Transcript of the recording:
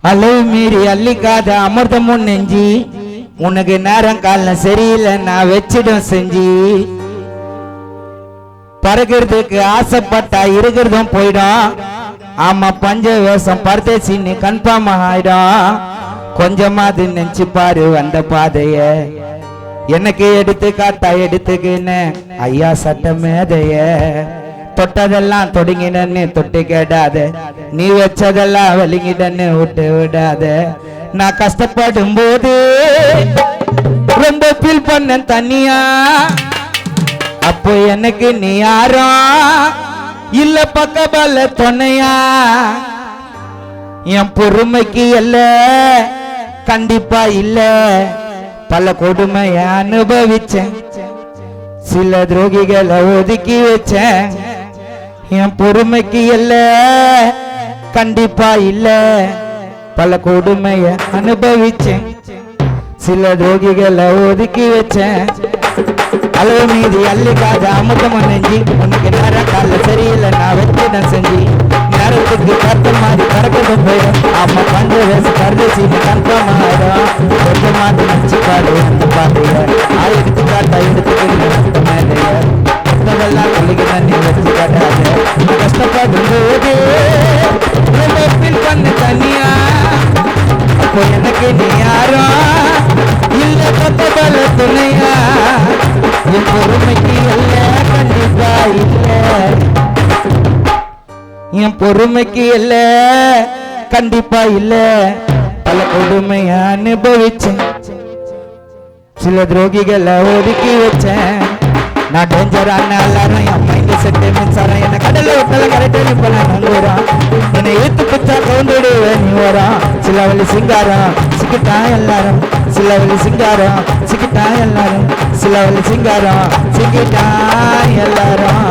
அளவு மீறி அள்ளிக்காத அமிர்தமும் நெஞ்சி உனக்கு நேரம் காலம் சரியில்லை நான் வச்சிடும் செஞ்சு பறக்கிறதுக்கு ஆசைப்பட்டா இருக்கிறதும் போயிடும் ஆமா பஞ்ச வேஷம் பரதேசின்னு கன்ஃபார்ம் ஆயிடும் கொஞ்சமாது நினைச்சு பாரு வந்த பாதைய எனக்கு எடுத்து காட்டா எடுத்துக்கின்னு ஐயா சட்ட மேதைய தொட்டதெல்லாம் தொடங்கினன்னு தொட்டு கேடாத நீ வச்சதெல்லாம் வலிங்கிடன்னு விட்டு விடாத நான் கஷ்டப்படும் போது ரொம்ப ஃபீல் பண்ண தனியா அப்போ எனக்கு நீ யாரோ இல்ல பக்கபல துணையா என் பொறுமைக்கு இல்ல கண்டிப்பா இல்ல பல கொடுமைய அனுபவிச்சேன் சில துரோகிகளை ஒதுக்கி வச்சேன் என் பொறுமைக்கு இல்ல கண்டிப்பா இல்ல பல கொடுமைய அனுபவிச்சேன் சில துரோகிகளை ஒதுக்கி வச்சேன் அளவு மீதி அள்ளிக்காத அமுதமும் நெஞ்சி உனக்கு நேரம் கால சரியில்லை நான் வச்சுதான் செஞ்சு நேரத்துக்கு கருத்து மாதிரி கறக்கதும் போயிடும் ஆமா பஞ்ச வயசு கருதேசி கன்ஃபார்ம் ஆயிடும் கொஞ்சமாட்டு நினைச்சு பாடு அந்த பாதைய எடுத்து காட்டா எடுத்துக்கிட்டு மேலைய மற்றதெல்லாம் சொல்லிக்கிறேன் நீ வச்சு காட்டாத கஷ்டப்படும் போது ஃபீல் பண்ண தனியா அப்போ எனக்கு நீ யாரோ இல்ல பக்கபல துணையா என் பொறுமைக்கு இல்ல கண்டிப்பா இல்ல என் பொறுமைக்கு இல்ல கண்டிப்பா இல்ல பல கொடுமைய அனுபவிச்சேன் சில துரோகிகளை ஒதுக்கி வச்சேன் நான் டேஞ்சரான எல்லாரும் என் மைண்ட் செட்டு மின்சாரம் என்ன கடல விட்டல கரெக்டா இப்ப நான் நம்புறான் என்னை ஏத்து பிச்சா கவுண்டுடுவேன் நீ வரான் சில வழி சிங்காரம் சிக்கிட்டா எல்லாரும் சில வழி சிங்காரம் சிக்கிட்டா எல்லாரும் சில வழி சிங்காரம் சிக்கிட்டா எல்லாரும்